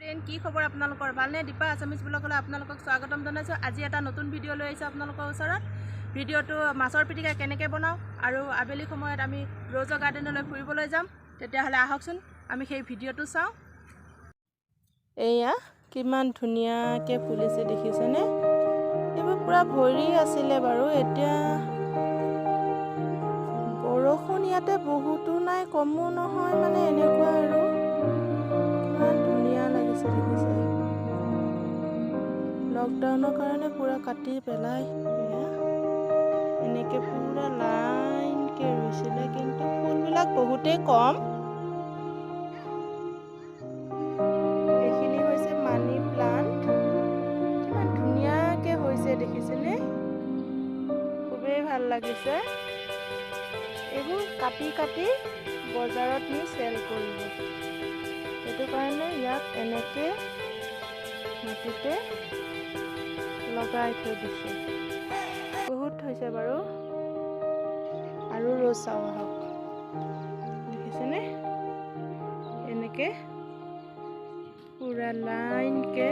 কি খবৰ আপোনালোকৰ ভালনে দীপা আছামিজ ব্লগলৈ আপোনালোকক স্বাগতম জনাইছোঁ। আজি এটা নতুন ভিডিঅ' লৈ আহিছোঁ আপোনালোকৰ ওচৰত। ভিডিঅ'টো মাছৰ পিটিকা কেনেকৈ বনাওঁ আৰু আবেলি সময়ত আমি ৰ'জৰ গাৰ্ডেনলৈ ফুৰিবলৈ যাম। তেতিয়াহ'লে আহকচোন আমি সেই ভিডিঅ'টো চাওঁ। এয়া কিমান ধুনীয়াকৈ ফুলিছে দেখিছেনে? এইবোৰ পূৰা ভৰি আছিলে বাৰু, এতিয়া বৰষুণ ইয়াতে বহুতো নাই কমো নহয়, মানে এনেকুৱা আৰু কিমান ধুনীয়া লাগিছে দেখিছে। লকডাউনৰ কাৰণে পূৰা কাটি পেলাই এনেকৈ পূৰা লাইনকৈ ৰুইছিলে, কিন্তু ফুলবিলাক বহুতেই কম। এইখিনি হৈছে মানি প্লাণ্ট, কিমান ধুনীয়াকৈ হৈছে দেখিছেনে? খুবেই ভাল লাগিছে। এইবোৰ কাটি কাটি বজাৰত নি চেল কৰিব, সেইটো কাৰণে ইয়াক এনেকৈ মাটিতে লগাই থৈ দিছে। বহুত হৈছে বাৰু। আৰু ৰ'জ চাওঁ আহক, দেখিছেনে? এনেকৈ পূৰা লাইনকৈ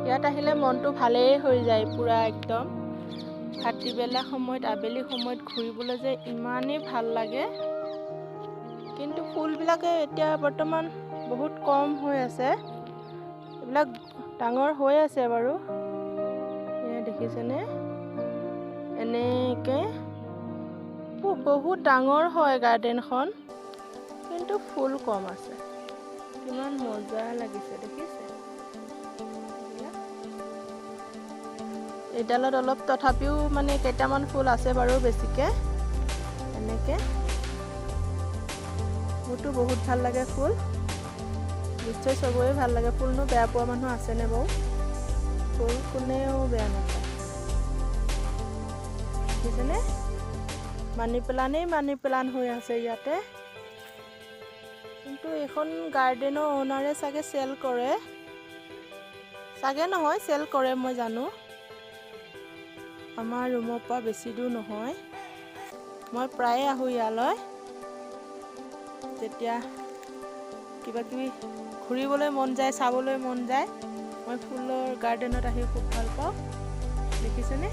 ইয়াত আহিলে মনটো ভালেই হৈ যায় পূৰা একদম। ভাটিবেলা সময়ত আবেলি সময়ত ঘূৰিবলৈ যে ইমানেই ভাল লাগে, কিন্তু ফুলবিলাকে এতিয়া বৰ্তমান বহুত কম হৈ আছে। এইবিলাক ডাঙৰ হৈ আছে বাৰু, এয়া দেখিছেনে? এনেকৈ বহুত ডাঙৰ হয় গাৰ্ডেনখন, কিন্তু ফুল কম আছে। কিমান মজা লাগিছে দেখিছে? এইডালত অলপ তথাপিও মানে কেইটামান ফুল আছে বাৰু বেছিকৈ। এনেকৈ মোৰতো বহুত ভাল লাগে ফুল, নিশ্চয় চবৰে ভাল লাগে। ফুলনো বেয়া পোৱা মানুহ আছেনে বাৰু? ফুল কোনেও বেয়া নাপায়, দেখিছেনে? মানি প্লাণ্ট হৈ আছে ইয়াতে। কিন্তু এইখন গাৰ্ডেনৰ অ'নাৰে চাগে চেল কৰে, চাগে নহয় চেল কৰে, মই জানো। আমাৰ ৰুমৰ পৰা বেছি দূৰ নহয়, মই প্ৰায়ে আহোঁ ইয়ালৈ। যেতিয়া কিবা কিবি ঘূৰিবলৈ মন যায়, চাবলৈ মন যায়, মই ফুলৰ গাৰ্ডেনত আহি খুব ভাল পাওঁ। দেখিছেনে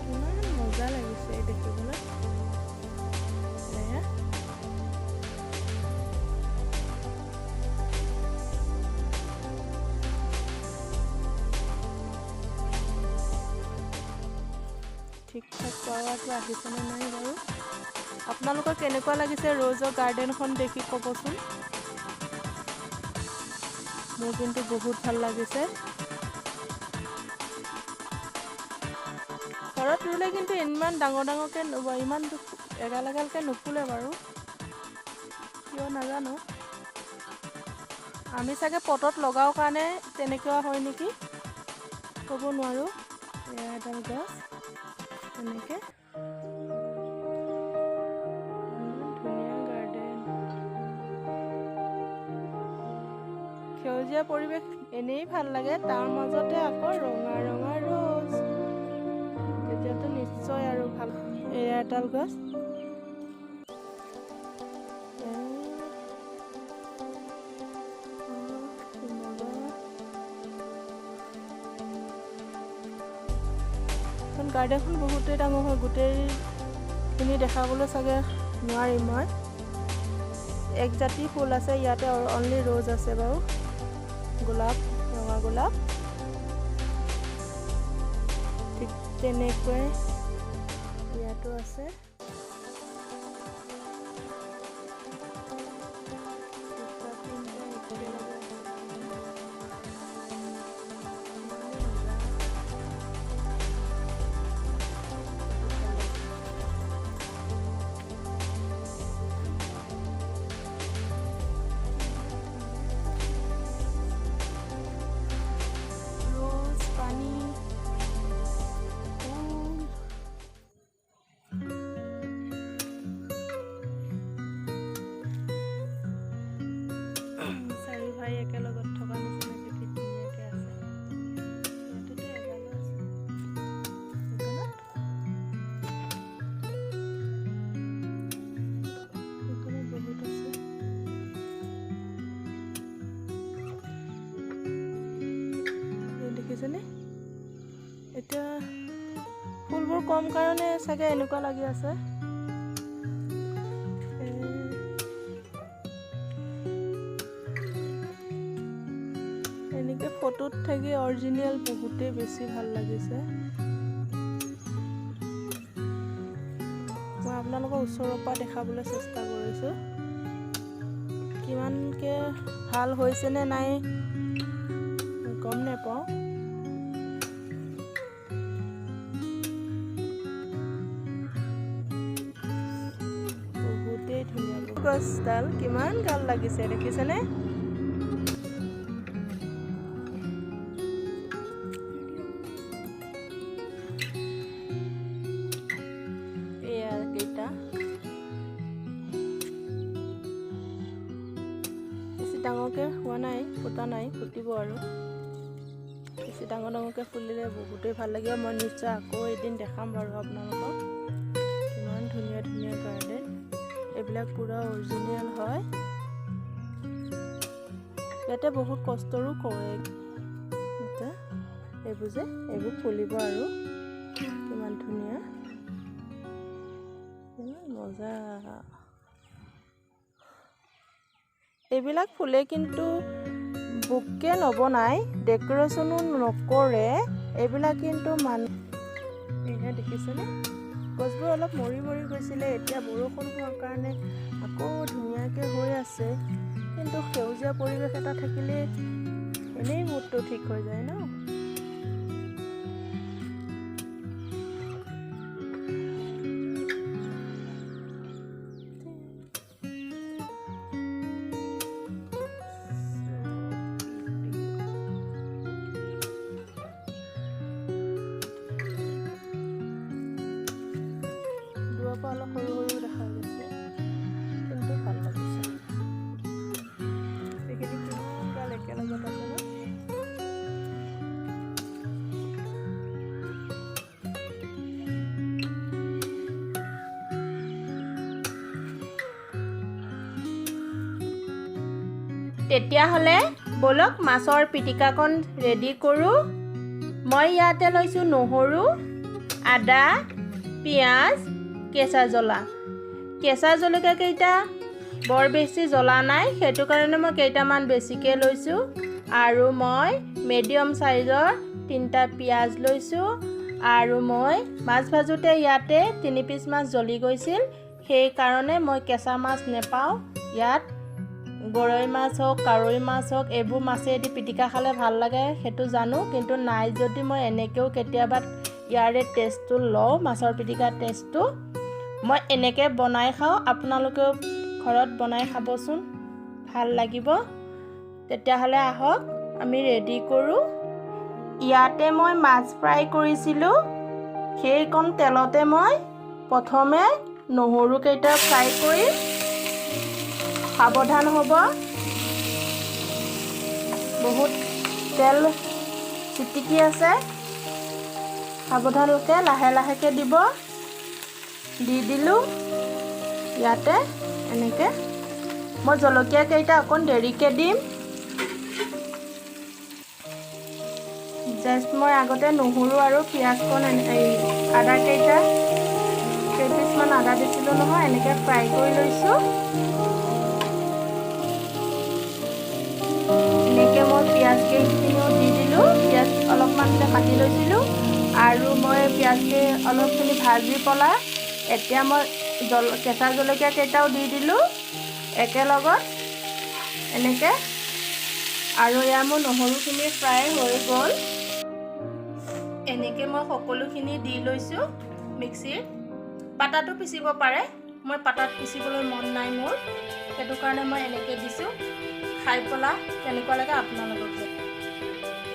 কিমান মজা লাগিছে দেখিবলৈ? ঠিক ঠাক পাৱাৰটো আহিছেনে নাই বাৰু? আপোনালোকৰ কেনেকুৱা লাগিছে ৰ'জৰ গাৰ্ডেনখন দেখি ক'বচোন। মোৰ কিন্তু বহুত ভাল লাগিছে। ঘৰত ৰুলে কিন্তু ইমান ডাঙৰকৈ ইমান এগাল এগালকৈ নুফুলে বাৰু, কিয় নাজানো। আমি চাগে পটত লগাওঁ কাৰণে তেনেকুৱা হয় নেকি, ক'ব নোৱাৰোঁ। এয়া এডাল গছ এনেকৈ ধুনীয়া গাৰ্ডেন, সেউজীয়া পৰিৱেশ এনেই ভাল লাগে, তাৰ মাজতে আকৌ ৰঙা ৰঙা ৰ'জ, তেতিয়াতো নিশ্চয় আৰু ভাল। এয়া এডাল গছ, গাৰ্ডেনখন বহুতেই ডাঙৰ হয়, গোটেইখিনি দেখাবলৈ চাগে নোৱাৰিম মই। এক জাতি ফুল আছে ইয়াতে, অনলি ৰ'জ আছে বাৰু, গোলাপ, ৰঙা গোলাপ। ঠিক তেনেকৈ ইয়াতো আছে। কম কাৰণে চাগে এনেকুৱা লাগি আছে। এনেকৈ ফটোত থাকি অৰিজিনেল বহুতেই বেছি ভাল লাগিছে। মই আপোনালোকক ওচৰৰ পৰা দেখাবলৈ চেষ্টা কৰিছোঁ। কিমানকৈ ভাল হৈছে নে নাই গম নাপাওঁ। বহুতেই ধুনীয়া গছডাল কিমান ভাল লাগিছে দেখিছেনে? কেইটা বেছি ডাঙৰকৈ হোৱা নাই, ফুটা নাই, ফুটিব আৰু বেছি ডাঙৰকৈ ফুলিলে বহুতেই ভাল লাগিব। মই নিশ্চয় আকৌ এদিন দেখাম বাৰু আপোনালোকক। কিমান ধুনীয়া ধুনীয়া গাৰ্ডেন, এইবিলাক পূৰা অৰিজিনেল হয়। ইয়াতে বহুত কষ্টৰো কৰে এইবোৰ ফুলিব আৰু কিমান ধুনীয়া মজা। এইবিলাক ফুলে কিন্তু বুকে নবনায়, ডেক'ৰেশ্যনো নকৰে। এইবিলাক কিন্তু মানুহে দেখিছেনে? গছবোৰ অলপ মৰি মৰি গৈছিলে, এতিয়া বৰষুণ হোৱাৰ কাৰণে আকৌ ধুনীয়াকৈ হৈ আছে। কিন্তু সেউজীয়া পৰিৱেশ এটা থাকিলে এনেই মুডটো ঠিক হৈ যায় ন। অলপ সৰু সৰু দেখা গৈছে কিন্তু ভাল লাগিছে। এইখিনি কিমান একেলগত আছে ন। তেতিয়াহ'লে বলক মাছৰ পিটিকাকণ ৰেডি কৰোঁ। মই ইয়াতে লৈছোঁ নহৰু, আদা, পিঁয়াজ, কেঁচা জ্বলা। কেঁচা জলকীয়াকেইটা বৰ বেছি জ্বলা নাই, সেইটো কাৰণে মই কেইটামান বেছিকৈ লৈছোঁ। আৰু মই মিডিয়াম চাইজৰ 3টা পিঁয়াজ লৈছোঁ। আৰু মই মাছ ভাজোঁতে ইয়াতে 3 পিচ মাছ জ্বলি গৈছিল, সেইকাৰণে মই কেঁচা মাছ নেপাওঁ। ইয়াত গৰৈ মাছ হওক, কাৱৈ মাছ হওক, এইবোৰ মাছেদি পিটিকা খালে ভাল লাগে, সেইটো জানো। কিন্তু নাই যদি মই এনেকৈও কেতিয়াবা ইয়াৰে টেষ্টটো লওঁ, মাছৰ পিটিকাৰ টেষ্টটো। মই এনেকৈ বনাই খাওঁ, আপোনালোকেও ঘৰত বনাই খাবচোন, ভাল লাগিব। তেতিয়াহ'লে আহক আমি ৰেডি কৰোঁ। ইয়াতে মই মাছ ফ্ৰাই কৰিছিলোঁ, সেইকণ তেলতে মই প্ৰথমে নহৰুকেইটা ফ্ৰাই কৰি, সাৱধান হ'ব, বহুত তেল চিটিকি আছে, সাৱধানকৈ লাহে লাহেকৈ দিব। দি দিলোঁ ইয়াতে এনেকৈ। মই জলকীয়াকেইটা অকণ দেৰিকৈ দিম। জাষ্ট মই আগতে নহৰু আৰু পিঁয়াজকণ আদাকেইটা কেইপিচমান আদা দিছিলোঁ নহয়, এনেকৈ ফ্ৰাই কৰি লৈছোঁ। এনেকৈ মই পিঁয়াজকেইখিনিও দি দিলোঁ। পিঁয়াজ অলপমানকৈ কাটি লৈছিলোঁ আৰু মই পিঁয়াজখিনি অলপখিনি ভাজি পেলাই এতিয়া মই কেঁচা জলকীয়াকেইটাও দি দিলোঁ একেলগত এনেকৈ। আৰু এয়া মোৰ নহৰুখিনি ফ্ৰাই হৈ গ'ল। এনেকৈ মই সকলোখিনি দি লৈছোঁ মিক্সিত। পাতাটো পিচিব পাৰে, মই পাতাত পিচিবলৈ মন নাই মোৰ, সেইটো কাৰণে মই এনেকৈ দিছোঁ। খাই পেলাই কেনেকুৱা লাগে আপোনালোকক।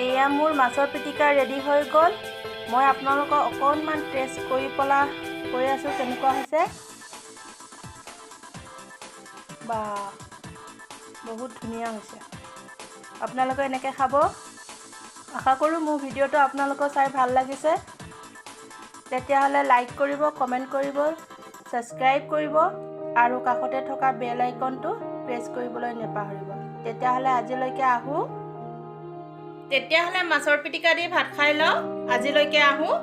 এয়া মোৰ মাছৰ পিটিকা ৰেডি হৈ গ'ল। মই আপোনালোকক অকণমান টেষ্ট কৰি পেলাই কৈ আছোঁ কেনেকুৱা হৈছে। বা বহুত ধুনীয়া হৈছে। আপোনালোকে এনেকৈ খাব। আশা কৰোঁ মোৰ ভিডিঅ'টো আপোনালোকৰ চাই ভাল লাগিছে। তেতিয়াহ'লে লাইক কৰিব, কমেণ্ট কৰিব, ছাবস্ক্ৰাইব কৰিব আৰু কাষতে থকা বেল আইকনটো প্ৰেছ কৰিবলৈ নাপাহৰিব। তেতিয়াহ'লে আজিলৈকে আহোঁ। তেতিয়াহ'লে মাছৰ পিটিকা দি ভাত খাই লওঁ। আজিলৈকে আহোঁ।